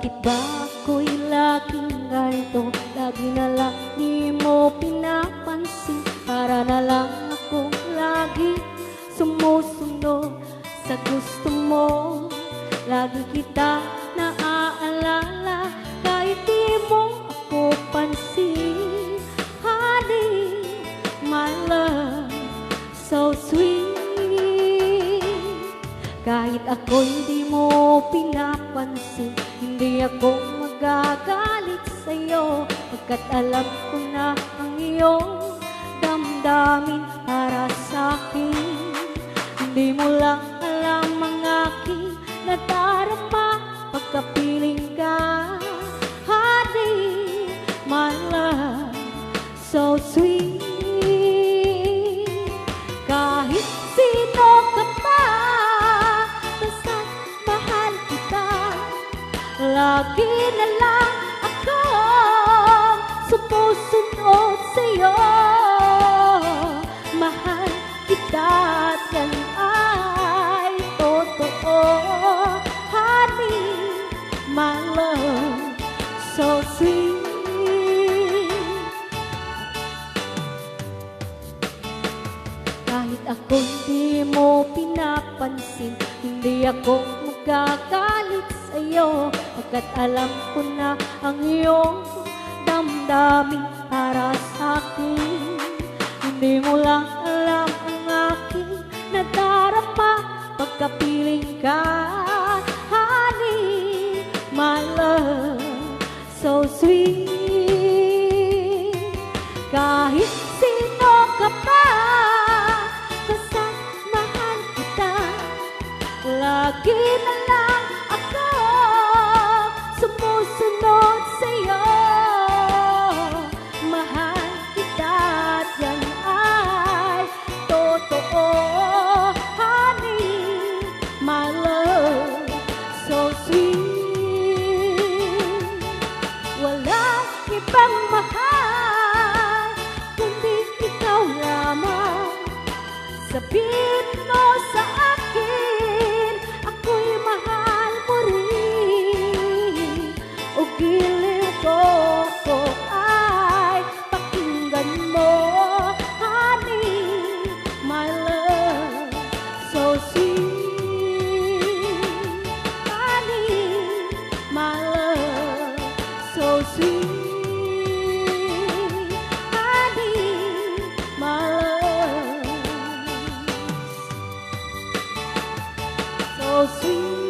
Bakit ba ako'y laging ganito? Lagi na lang di mo pinapansin. Para na lang akong lagi sumusunod sa gusto mo. Lagi kita naaalala kahit di mo ako pansin. Honey, my love, so sweet. Kahit ako hindi mo pinapansin, hindi ako magagalit sa'yo, pagkat alam ko na ang iyong damdamin para sa'kin. Hindi mo lang alam ang aking nadarama pagkapiling ka. Honey, my love, so sweet. Kahit sino ka pa, basta't mahal kita. Lagi na lang ako sumusunod sa'yo. Mahal kita at yan ay totoo. Honey, my love, so sweet. Kahit ako hindi mo pinapansin, hindi ako magagalit sa'yo, pagkat alam ko na ang iyong damdamin para sa'kin. Hindi mo lang alam ang aking nadarama pagkapiling ka. Honey, my love, so sweet. Kahit sino ka pa, basta't mahal kita. Lagi na lang ako sumusunod sa'yo. Mahal kita at yan ay totoo. Honey, my love, so sweet. Walang ibang mahal kundi ikaw lamang. Sabihin mo sa akin, ako'y mahal mo rin. O giliw ko ay pakinggan mo. Honey, my love, so sweet. Honey, my love, so sweet. Honey, my love, so sweet.